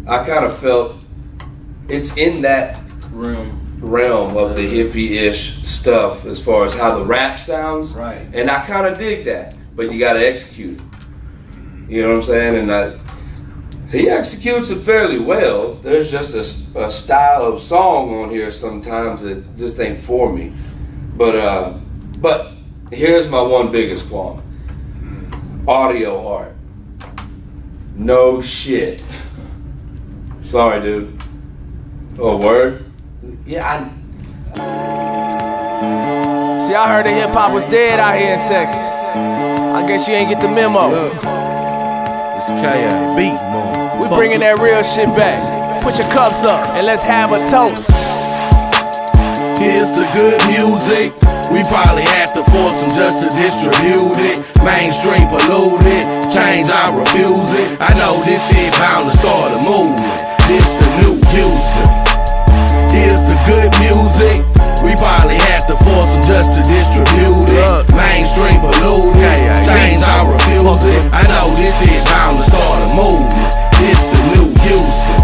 I kind of felt it's in that realm of the hippie-ish stuff as far as how the rap sounds. Right. And I kind of dig that, but you got to execute it. You know what I'm saying? And he executes it fairly well. There's just a style of song on here sometimes that just ain't for me. But here's my one biggest qualm. Audio art. No shit. Sorry, dude. Oh, word? Yeah, See, I heard that hip-hop was dead out here in Texas. I guess you ain't get the memo. Look, it's K.A. beat, man. We bringing that real shit back. Put your cups up and let's have a toast. Here's the good music. We probably have to force them just to distribute it. Mainstream polluted, change I refuse it. I know this shit bound to start a movement. This the new Houston. Here's the good music. We probably have to force them just to distribute it. Mainstream polluted, change I refuse it. I know this shit bound to start a movement. This the new Houston.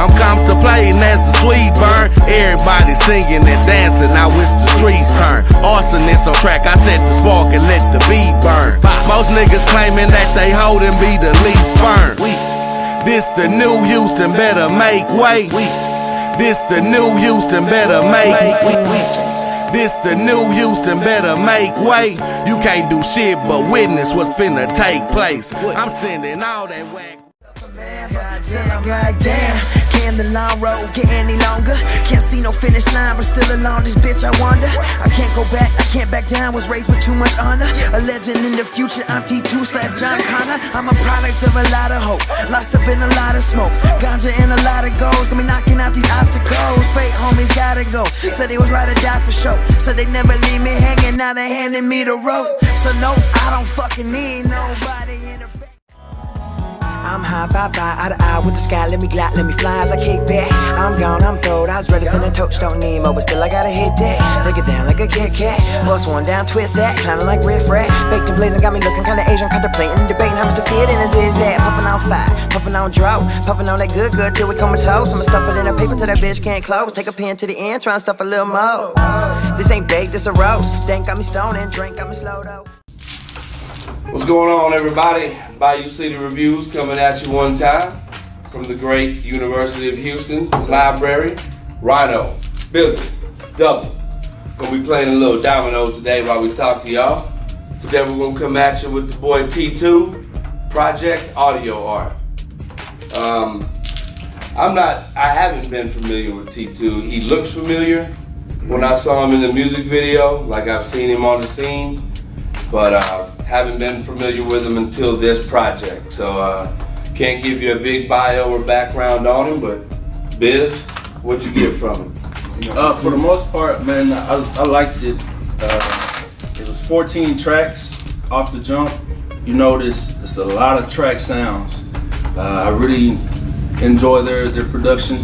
I'm contemplating as the sweet burn. Everybody singing and dancing, now it's the streets turn. Arsonist on track, I set the spark and let the beat burn. Most niggas claiming that they hold and be the least burn. This the new Houston, better make way. This the new Houston, better make way. This the new Houston, better make way. You can't do shit but witness what's finna take place. I'm sending all that whack. Goddamn, can the long road get any longer? Can't see no finish line, but still along this bitch, I wonder. I can't go back, I can't back down. Was raised with too much honor. A legend in the future, I'm T2 / John Connor. I'm a product of a lot of hope, lost up in a lot of smoke. Ganja and a lot of goals, got me knocking out these obstacles. Fake homies gotta go, said they was ride or die for show. Said they never leave me hanging, now they handing me the rope. So no, I don't fucking need nobody in the I'm high, bye-bye, eye to eye with the sky. Let me glide, let me fly as I kick back. I'm gone, I'm throwed, I was ready than a toast. Don't need more, but still I gotta hit that. Break it down like a Kit Kat. Bust one down, twist that, climbing like riff rat. Baked and blazing, got me looking kinda Asian. Contemplating, debating how much to fit in a zigzag. Puffing on fire, puffing on draw. Puffing on that good till we come toast. I'ma stuff it in a paper till that bitch can't close. Take a pen to the end, try and stuff a little more. This ain't baked, this a roast. Dank got me stoned and drink got me slow though. What's going on, everybody? Bayou City Reviews coming at you one time from the great University of Houston Library. Rhino, Bizzle, Double. Gonna be playing a little dominoes today while we talk to y'all. Today we're gonna come at you with the boy T2, Project Audio Art. I haven't been familiar with T2. He looks familiar when I saw him in the music video, like I've seen him on the scene, but haven't been familiar with him until this project. So can't give you a big bio or background on him, but Biz, what'd you get from him? For the most part, man, I liked it. It was 14 tracks off the jump. You notice it's a lot of track sounds. I really enjoy their production.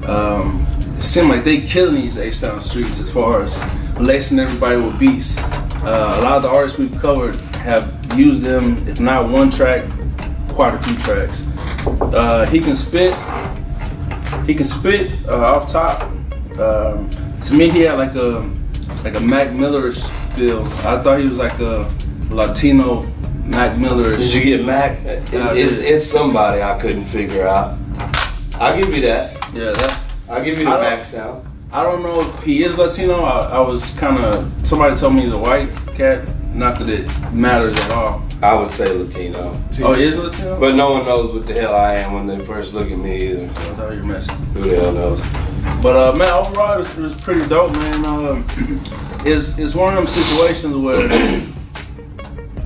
It seemed like they killing these H-Town streets as far as lacing everybody with beats. A lot of the artists we've covered have used them, if not one track, quite a few tracks. He can spit off top. To me, he had like a Mac Miller-ish feel. I thought he was like a Latino Mac Miller-ish. Did you get Mac? It's somebody I couldn't figure out. I'll give you that. Yeah, I'll give you the Mac sound. I don't know if he is Latino. I was kind of, somebody told me he's a white cat. Not that it matters at all. I would say Latino. Oh, he is Latino? But no one knows what the hell I am when they first look at me either. I thought you were messing. Who the hell knows? But man, overall it was pretty dope, man. It's one of them situations where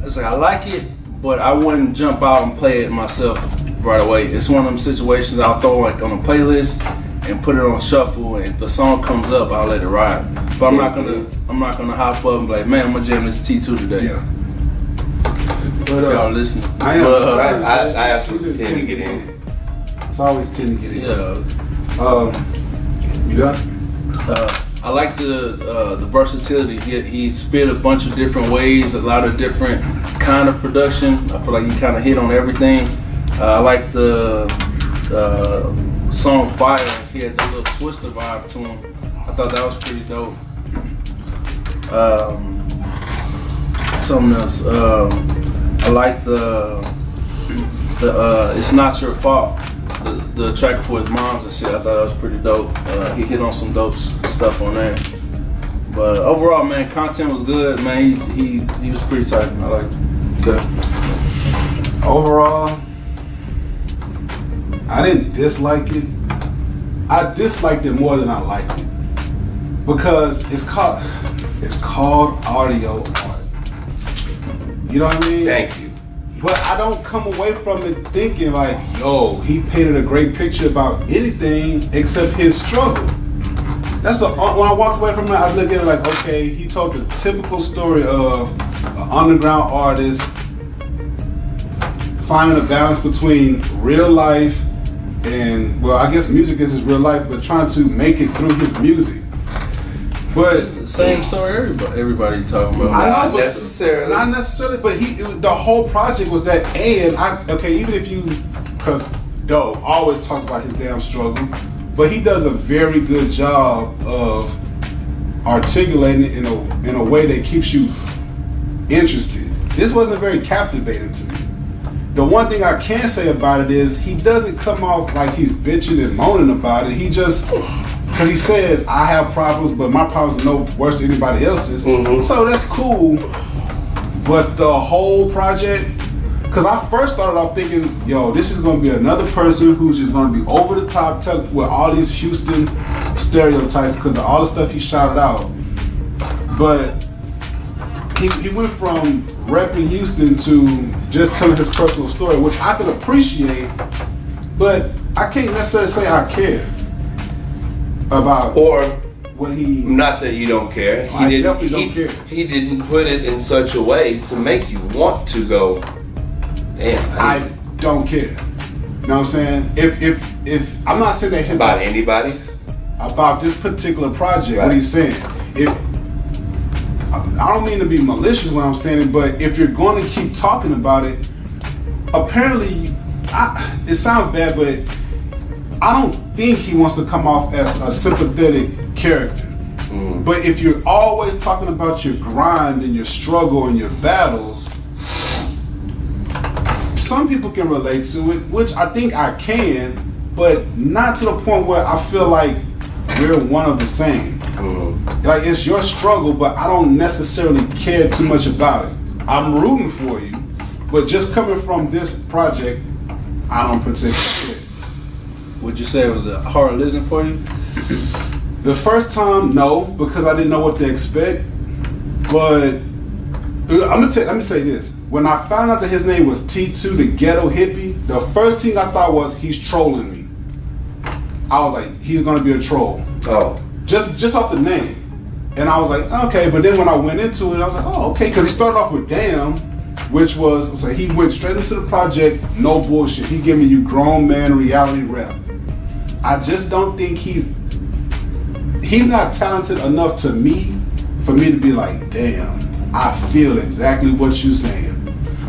it's like I like it, but I wouldn't jump out and play it myself right away. It's one of them situations I'll throw like on a playlist and put it on shuffle, and if the song comes up, I'll let it ride. But I'm not gonna hop up and be like, man, I'm gonna jam this T2 today. Yeah. But y'all listening. I asked for 10 to get in. It's always 10 to get in. Yeah. You done? I like the versatility. He spit a bunch of different ways, a lot of different kind of production. I feel like he kind of hit on everything. I like the song Fire, he had that little Twister vibe to him. I thought that was pretty dope. Something else. I like the It's Not Your Fault. The track for his moms and shit. I thought that was pretty dope. He hit on some dope stuff on there. But overall, man, content was good, man. He was pretty tight. I liked it. Okay. Overall, I didn't dislike it. I disliked it more than I liked it because it's called audio art. You know what I mean? Thank you. But I don't come away from it thinking like, yo, he painted a great picture about anything except his struggle. When I walked away from it, I look at it like, okay, he told the typical story of an underground artist finding a balance between real life and, well, I guess music is his real life, but trying to make it through his music. But it's the same story everybody talking about. Not necessarily, but the whole project was that, and even if you, because Doe always talks about his damn struggle, but he does a very good job of articulating it in a way that keeps you interested. This wasn't very captivating to me. The one thing I can say about it is he doesn't come off like he's bitching and moaning about it. He just, because he says, I have problems, but my problems are no worse than anybody else's. Mm-hmm. So that's cool. But the whole project, because I first started off thinking, yo, this is going to be another person who's just going to be over the top with all these Houston stereotypes because of all the stuff he shouted out. But he went from repping Houston to just telling his personal story, which I can appreciate, but I can't necessarily say I care about or what he. Not that you don't care. I definitely don't care. He didn't put it in such a way to make you want to go. Damn, I don't care. You know what I'm saying? If I'm not saying that him about anybody's about this particular project, right. What he's saying. I don't mean to be malicious when I'm saying it, but if you're going to keep talking about it, apparently, it sounds bad, but I don't think he wants to come off as a sympathetic character. Mm. But if you're always talking about your grind and your struggle and your battles, some people can relate to it, which I think I can, but not to the point where I feel like we're one of the same. Like, it's your struggle, but I don't necessarily care too much about it. I'm rooting for you, but just coming from this project, I don't particularly care. Would you say it was a hard listen for you? The first time, no, because I didn't know what to expect. But let me say this. When I found out that his name was T2 The Ghetto Hippie, the first thing I thought was, he's trolling me. I was like, he's gonna be a troll. Oh. Just off the name. And I was like, okay, but then when I went into it, I was like, oh, okay, because he started off with Damn, which was, so he went straight into the project, no bullshit. He giving you grown man reality rap. I just don't think he's not talented enough to me, for me to be like, damn, I feel exactly what you're saying.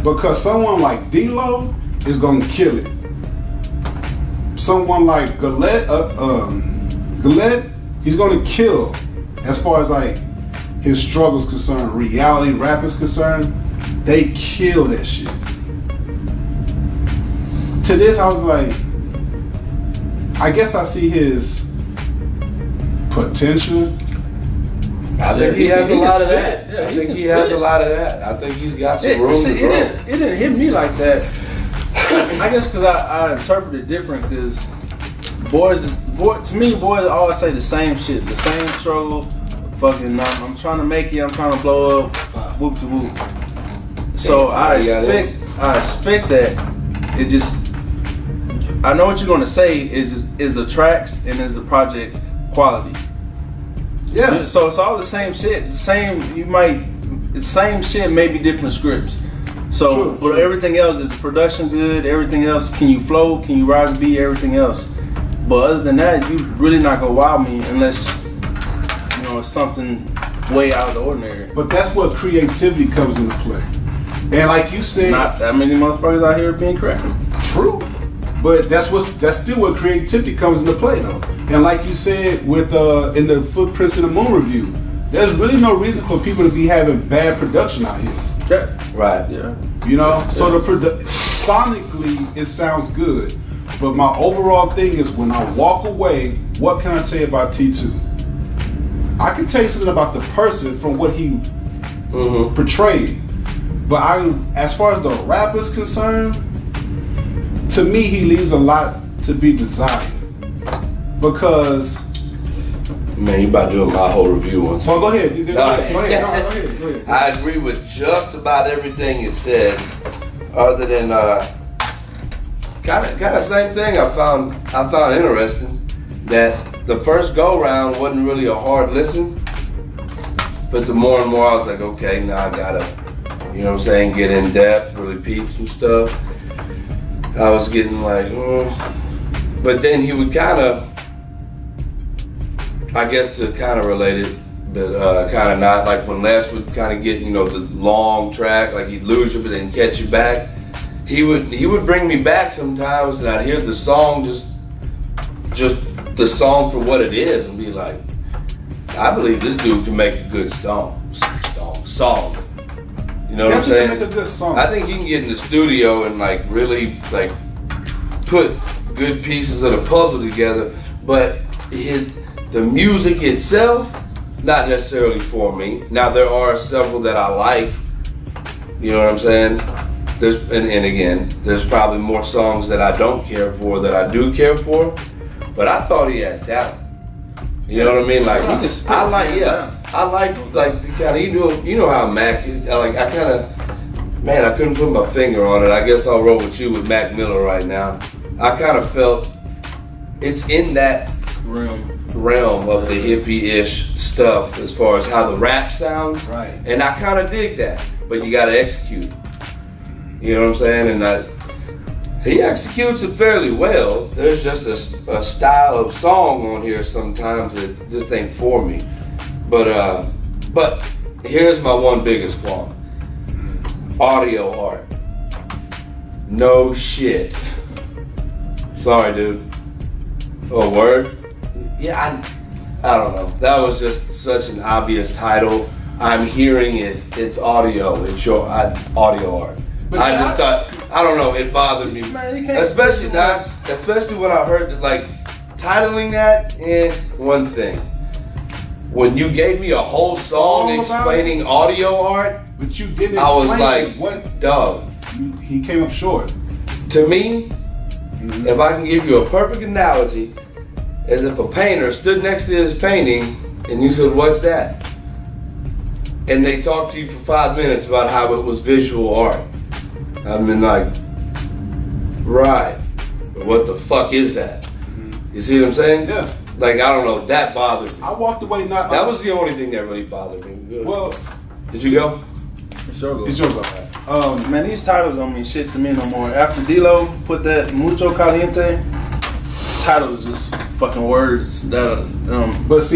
Because someone like D-Lo is gonna kill it. Someone like Gillette, he's gonna kill as far as like his struggles concerned, reality rap is concerned, they kill that shit. To this, I was like, I guess I see his potential. I think he has a lot of that. Yeah, I think he has a lot of that. I think he's got some room to grow. It didn't hit me like that. I guess because I interpret it different. Because to me, boys always say the same shit, the same struggle. Fucking, I'm trying to make it. I'm trying to blow up. Whoop to whoop. So I expect that it just. I know what you're gonna say is the tracks and is the project quality. Yeah. So it's all the same shit. The same shit, maybe different scripts. So, but everything else is production good. Everything else, can you flow? Can you ride the beat? Everything else. But other than that, you really not gonna wow me unless it's something way out of the ordinary. But that's where creativity comes into play. And like you said, not that many motherfuckers out here being creative. True. But that's still where creativity comes into play though. And like you said with in the Footprints in the Moon review, there's really no reason for people to be having bad production out here. Yeah. Right. Yeah. You know, so sonically it sounds good, but my overall thing is when I walk away, what can I tell you about T2? I can tell you something about the person from what he portrayed, but as far as the rapper's concerned, to me he leaves a lot to be desired because. Man, you about doing my whole review once. Well, go ahead. Go ahead. I agree with just about everything you said, other than kind of same thing. I found interesting that the first go round wasn't really a hard listen, but the more and more I was like, okay, now I gotta, you know what I'm saying, get in depth, really peep some stuff. I was getting like, but then he would kind of. I guess to kind of relate it, but kind of not. Like when Les would kind of get, you know, the long track, like he'd lose you but then catch you back. He would bring me back sometimes, and I'd hear the song just the song for what it is, and be like, I believe this dude can make a good song. You know what I'm saying? Make a good song. I think he can get in the studio and like really like put good pieces of the puzzle together, but the music itself, not necessarily for me. Now there are several that I like. You know what I'm saying? And again, there's probably more songs that I don't care for that I do care for. But I thought he had talent. You know what I mean? Like I like the kind of you know how Mac is. I couldn't put my finger on it. I guess I'll roll with you with Mac Miller right now. I kind of felt it's in that realm of the hippie-ish stuff as far as how the rap sounds. Right. And I kind of dig that, but you got to execute. You know what I'm saying? And he executes it fairly well. There's just a style of song on here sometimes that just ain't for me. But here's my one biggest qualm. Audio art. No shit. Sorry, dude. Oh, word? Yeah, I don't know. That was just such an obvious title. I'm hearing it. It's audio. It's your audio art. But I just thought, I don't know, it bothered me. Man, especially when I heard that, like, titling that, one thing. When you gave me a whole song explaining audio art, but you didn't. I was like, what, dog? He came up short. To me, if I can give you a perfect analogy, as if a painter stood next to his painting and you said, what's that? And they talked to you for 5 minutes about how it was visual art. I mean, like, right, but what the fuck is that? You see what I'm saying? Yeah. Like, I don't know, that bothered me. I walked away not... That was the only thing that really bothered me. Good. Well... Did you go? It's your go. It's your go. Man, these titles don't mean shit to me no more. After D-Lo put that Mucho Caliente, titles just fucking words that But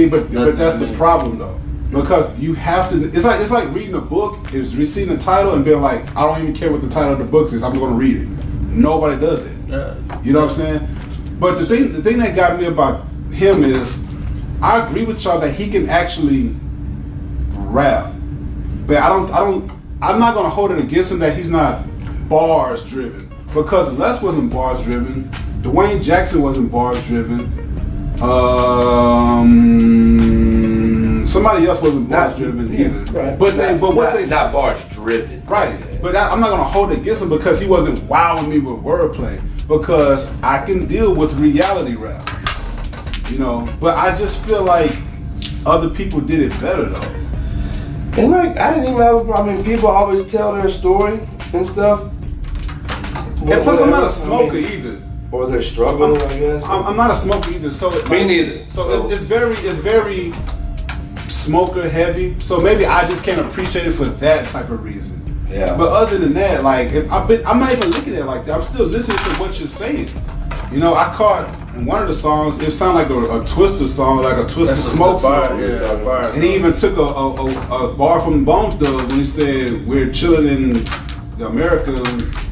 that's the problem though. Because you have to. It's like reading a book. It's receiving the title and being like, I don't even care what the title of the book is. I'm going to read it. Nobody does that. You know what I'm saying? But the thing that got me about him is, I agree with y'all that he can actually rap, but I'm not going to hold it against him that he's not bars driven. Because Les wasn't bars driven. Dwayne Jackson wasn't bars driven. Somebody else wasn't bars driven either. Right. But not bars driven. Right. But I'm not gonna hold it against him because he wasn't wowing me with wordplay. Because I can deal with reality rap. You know. But I just feel like other people did it better though. And like I didn't even have a problem. I mean, people always tell their story and stuff. And plus I'm not a smoker either. Or their struggle, I guess. I'm not a smoker either. So me neither. So it's very smoker heavy. So maybe I just can't appreciate it for that type of reason. Yeah. But other than that, like I'm not even looking at it like that. I'm still listening to what you're saying. You know, I caught in one of the songs. It sounded like a Twista song, like a Twista Smoke song. Yeah, and he even took a bar from Bone Thugs when he said, "We're chilling in America."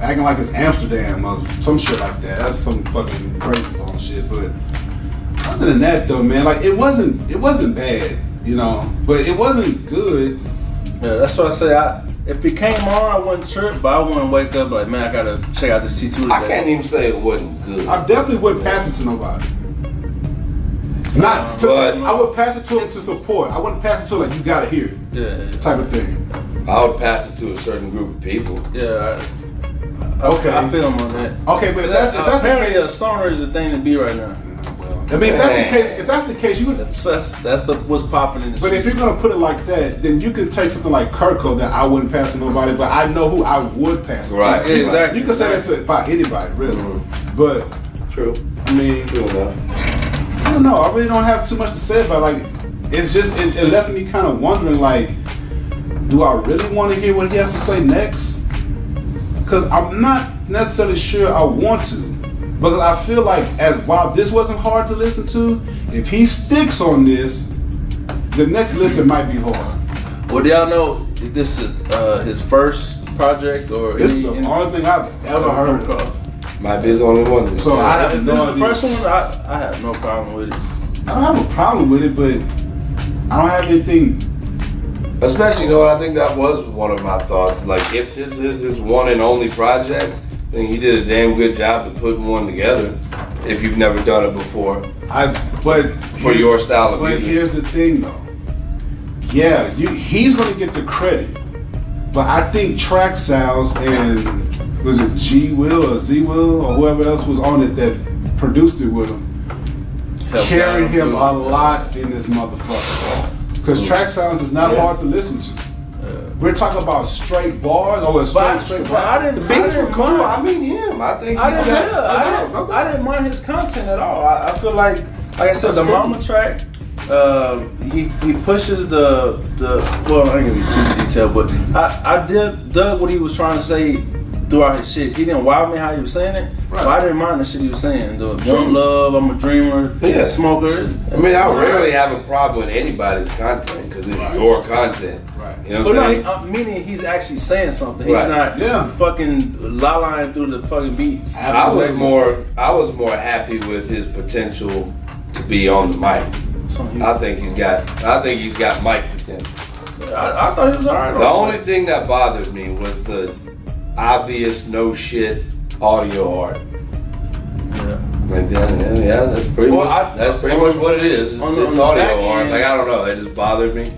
acting like it's Amsterdam or some shit like that. That's some fucking crazy bullshit. But other than that, though, man, like it wasn't bad, you know, but it wasn't good. Yeah, that's what I say. If it came on, I wouldn't trip, but I wouldn't wake up like, man, I gotta check out this T2 today. I can't even say it wasn't good. I definitely wouldn't pass it to nobody. Not to, but I would pass it to him to support. I wouldn't pass it to like you gotta hear it, type of thing. I would pass it to a certain group of people. Yeah. Okay. I feel him on that. Okay, but if that's apparently the a case, stoner is the thing to be right now. I mean, if that's the case, you would. That's what's popping in the But if you're gonna put it like that, then you can take something like Kirko that I wouldn't pass to nobody, but I know who I would pass it right. to. Yeah, exactly. You can say that to about anybody, really. Mm-hmm. But true. I mean, True enough. I don't know. I really don't have too much to say about it. Like, it's just it left me kind of wondering, like, do I really want to hear what he has to say next? Because I'm not necessarily sure I want to. Because I feel like, while this wasn't hard to listen to, if he sticks on this, the next listen might be hard. Well, do y'all know if this is his first project or This is the only thing I've ever heard of. Might be his only one. So I have if no this is idea. the first one, I have no problem with it. I don't have a problem with it, but I don't have anything. Especially, you know, I think that was one of my thoughts. Like, if this is his one and only project, then he did a damn good job of putting one together. If you've never done it before, for your style of music. But here's the thing, though. Yeah, he's gonna get the credit, but I think track sounds and was it G Will or Z Will or whoever else was on it that produced it with him carried him a lot in this motherfucker. Because track sounds is not hard to listen to. We're talking about straight bars or straight I didn't. The beats were cool. I mean, him. I think I didn't mind his content at all. I feel like I said, the Mama track. He pushes the. Well, I ain't gonna be too detailed, but I dug what he was trying to say throughout his shit. He didn't wow me how he was saying it, but I didn't mind the shit he was saying. The one love, I'm a dreamer, smoker. I mean, I rarely have a problem with anybody's content because it's your content. Right. You know what I'm saying? No, meaning he's actually saying something. He's not fucking la-lying through the fucking beats. I was more happy with his potential to be on the mic. I think he's got mic potential. I thought he was alright. The only thing that bothered me was the obvious no shit audio art. Like that's pretty much what it is. It's audio art. Like, I don't know, it just bothered me,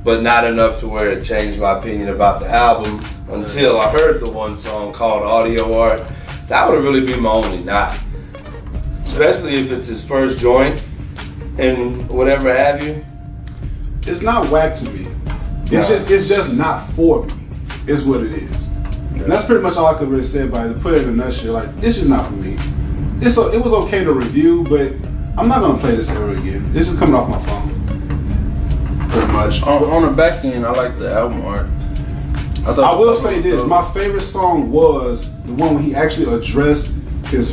but not enough to where it changed my opinion about the album until I heard the one song called Audio Art. That would really be my only knock, especially if it's his first joint and whatever have you. It's not whack to me. It's just not for me. Is what it is. And that's pretty much all I could really say about it. To put it in a nutshell, like, it's just not for me. It was okay to review, but I'm not gonna play this ever again. This is coming off my phone. Pretty much. On the back end, I like the album art. I will say this: my favorite song was the one when he actually addressed his.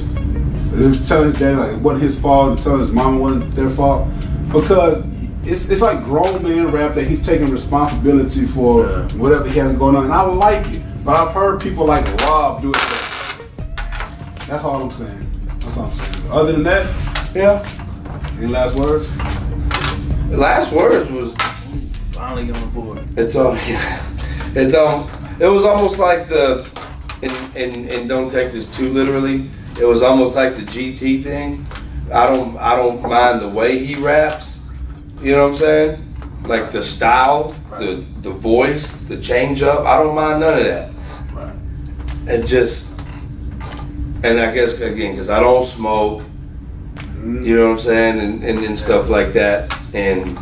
He was telling his daddy like it wasn't his fault, telling his mama wasn't their fault, because it's like grown man rap that he's taking responsibility for whatever he has going on, and I like it. But I've heard people like Rob do it. That's all I'm saying. That's all I'm saying. Other than that, any last words? The last words was finally on board. It was almost like and don't take this too literally. It was almost like the GT thing. I don't mind the way he raps. You know what I'm saying? Like the style, the voice, the change up. I don't mind none of that. Right. It just, and I guess again, because I don't smoke. You know what I'm saying, and stuff like that. And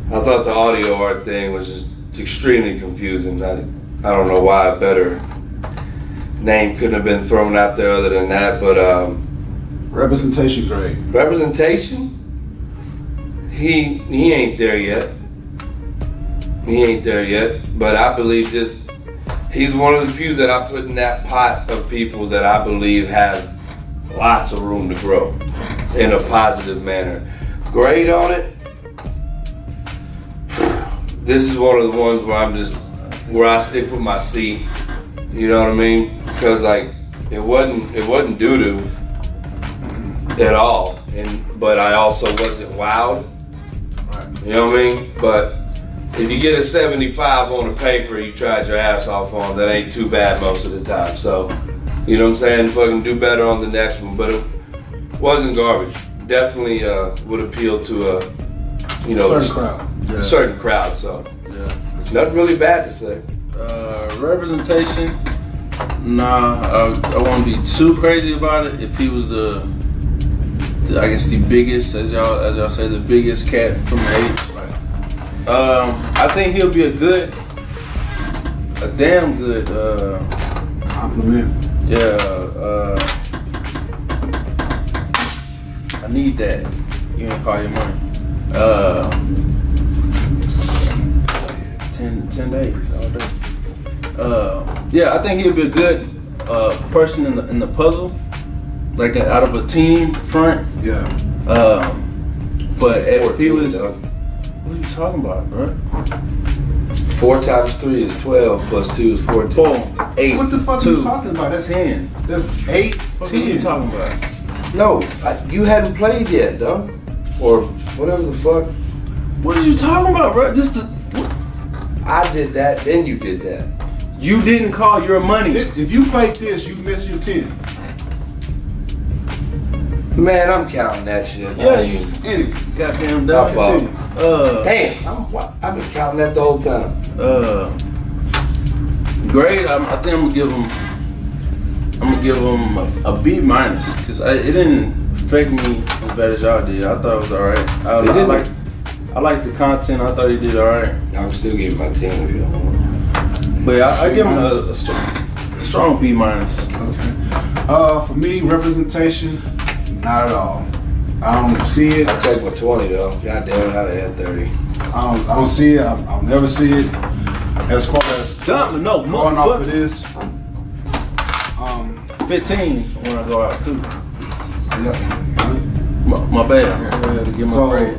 I thought the audio art thing was just extremely confusing. I don't know why a better name couldn't have been thrown out there other than that, but representation great. Representation? He ain't there yet. He ain't there yet, but I believe he's one of the few that I put in that pot of people that I believe have lots of room to grow in a positive manner. Grade on it, this is one of the ones where I stick with my C. You know what I mean? Because like it wasn't doo-doo at all, but I also wasn't wowed. You know what I mean? But if you get a 75 on the paper, you tried your ass off on, that ain't too bad most of the time. So, you know what I'm saying? Fucking do better on the next one. But it wasn't garbage. Definitely would appeal to a certain crowd. Yeah. Certain crowd. So, nothing really bad to say. Representation. Nah, I won't be too crazy about it. If he was the I guess the biggest, as y'all say, the biggest cat from the age. I think he'll be a damn good compliment. Yeah, I need that. You ain't call your money. 10 days all day. Yeah, I think he'll be a good person in the puzzle, like out of a team front. Yeah. But if he was, what are you talking about, bro? 4 times 3 is 12 plus 2 is 14. 4, 8. What the fuck are you talking about? That's 10. That's 8, What 10. are you talking about? No, you hadn't played yet, though, or whatever the fuck. What are you talking about, bro? I did that, then you did that. You didn't call your money. If you played this, you miss your 10. Man, I'm counting that shit. Yeah, you Anyway, goddamn My dumb. fault. Damn. I've been counting that the whole time. Grade, I think I'm gonna give him a B minus because it didn't affect me as bad as y'all did. I thought it was alright. I liked the content. I thought he did alright. I'm still giving my 10 if you don't want. But I give him a strong B minus. okay. For me, representation, not at all. I don't see it. I'll take my 20 though. God damn it, I'd have had 30. I don't see it. I'll never see it. As far as Dumb, no, going off of this, 15 when I go out too. yeah. My bad. I had to give my So, grade.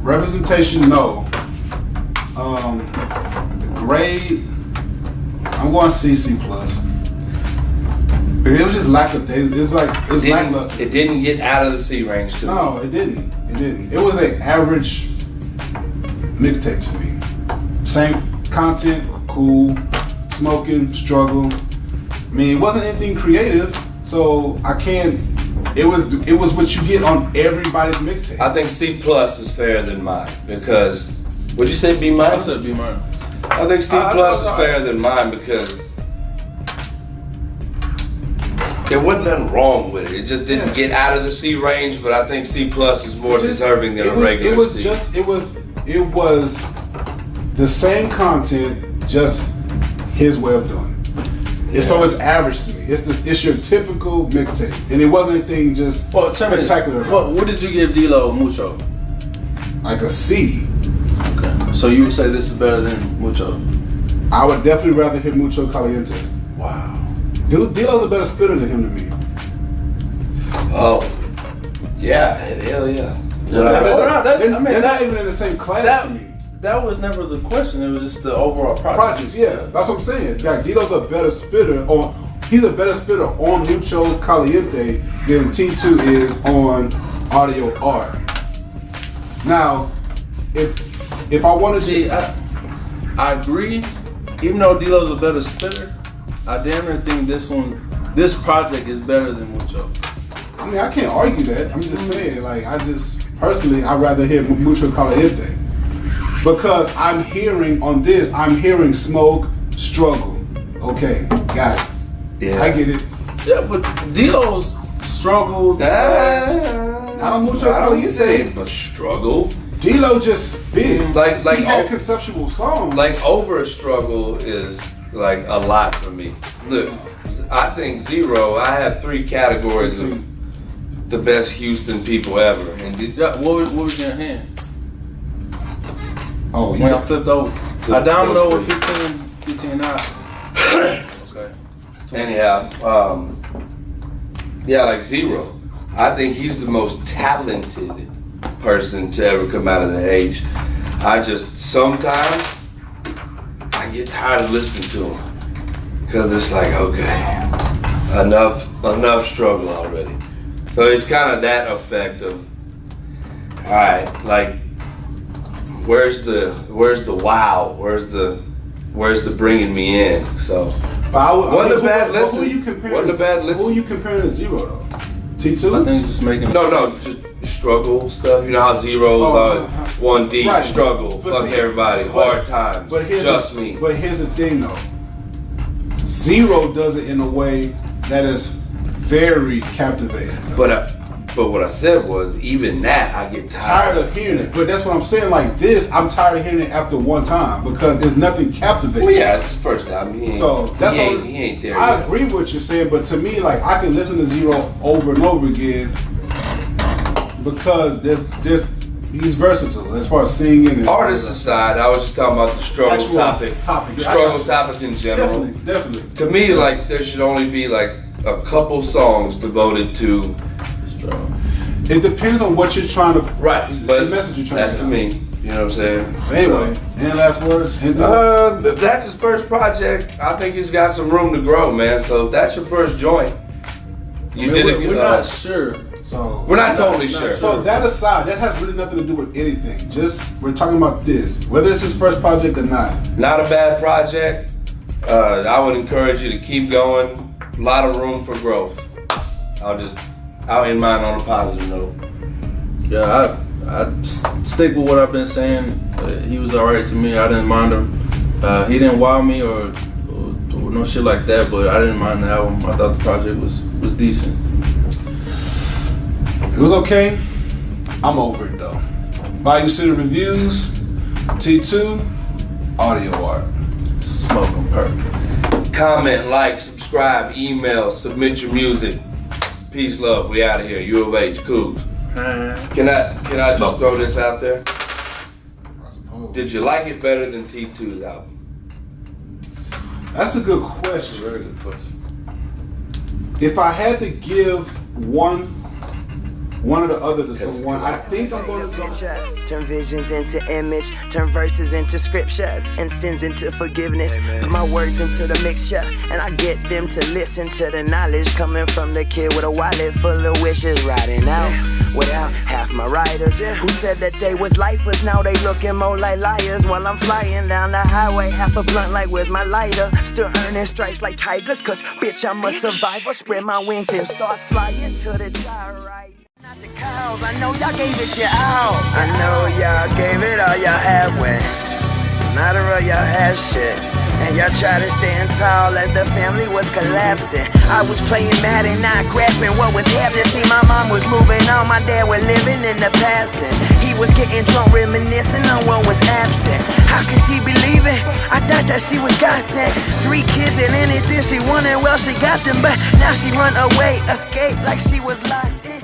representation, no. The grade, I'm going C plus. It was just lackluster. It was lackluster. It didn't get out of the C range to me. No, it didn't. It didn't. It was an average mixtape to me. Same content, cool, smoking, struggle. I mean, it wasn't anything creative, so I can't. It was what you get on everybody's mixtape. I think C plus is fairer than mine because. Would you say B I minus? said B minus. I think C plus is fairer than mine because there wasn't nothing wrong with it. It just didn't get out of the C range, but I think C plus is more deserving than a regular C. It was the same content, just his way of doing it. Yeah. So it's average to me. It's your typical mixtape, and it wasn't anything just spectacular. What did you give D-Lo Mucho? Like a C. Okay. So you would say this is better than Mucho? I would definitely rather hear Mucho Caliente. Wow. D-Lo's a better spitter than him to me. Oh, yeah, hell yeah. They're not even in the same class to me. That was never the question. It was just the overall project. Projects, yeah, that's what I'm saying. Like D-Lo's a better spitter he's a better spitter on Mucho Caliente than T2 is on Audio Art. Now, if I wanted to, I agree. Even though D-Lo's a better spitter, I damn near think this project is better than Mucho. I mean, I can't argue that. I'm just saying, like, personally, I'd rather hear Mucho Caliente. Because I'm hearing smoke, struggle. Okay, got it. Yeah. I get it. Yeah, but D-Lo's struggled. Not on Mucho Caliente. But struggle. D-Lo just spit. Like he had conceptual songs. Like over a struggle is like a lot for me. Look, I think Zero. I have 3 categories of the best Houston people ever. And what was your hand? Oh, when I flipped over, I downloaded 15 now. Okay. Anyhow, yeah, like Zero. I think he's the most talented person to ever come out of the age. Sometimes I get tired of listening to him. Because it's like, okay, enough struggle already. So it's kind of that effect of, all right, like, where's the wow? Where's the bringing me in? So wasn't a bad listen. Wasn't a bad listen. Who are you comparing to Zero though? T2? I think he's just making no, just struggle stuff. You know how Zero's one deep, right, struggle, fuck everybody, hard times, just me. But here's the thing though. Zero does it in a way that is very captivating. But what I said was, even that I get tired of hearing it. But that's what I'm saying. Like this, I'm tired of hearing it after one time because there's nothing captivating. Well, yeah, it's his first album. He ain't there. I agree with what you're saying, but to me, like I can listen to Zero over and over again because he's versatile as far as singing. And artists aside, I was just talking about the struggle topic in general. Definitely. To me, like there should only be like a couple songs devoted to. It depends on what you're trying to. Right, but the message you're trying that's to me. You know what I'm saying? Anyway, any last words? If that's his first project, I think he's got some room to grow, man. So if that's your first joint, we're not sure. So we're not totally sure. So that aside, that has really nothing to do with anything. Just we're talking about this, whether it's his first project or not. Not a bad project. I would encourage you to keep going. A lot of room for growth. I'll end mine on a positive note. Yeah, I stick with what I've been saying. He was alright to me. I didn't mind him. He didn't wow me or no shit like that, but I didn't mind the album. I thought the project was decent. It was okay. I'm over it though. Bayou City Reviews, T2, audio art. Smoking perfect. Comment, like, subscribe, email, submit your music. Peace, love. We out of here. U of H, Cougs. Can I just throw this out there? I suppose. Did you like it better than T2's album? That's a good question. Very good question. If I had to give one or the other to someone, I think I'm going to go. Turn visions into image, turn verses into scriptures, and sins into forgiveness. Put my words into the mixture, and I get them to listen to the knowledge coming from the kid with a wallet full of wishes, riding out without half my riders who said that they was lifers. Now they looking more like liars while I'm flying down the highway, half a blunt like where's my lighter. Still earning stripes like tigers, cause bitch I'm a survivor. Spread my wings and start flying to the top right. Not the cows, I know y'all gave it your all. I know y'all gave it all y'all had when not a row y'all had shit. And y'all tried to stand tall as the family was collapsing. I was playing mad and not grasping what was happening. See, my mom was moving on, my dad was living in the past, and he was getting drunk, reminiscing on what was absent. How could she believe it? I thought that she was God sent. 3 kids and anything she wanted, well she got them, but now she run away, escape like she was locked in.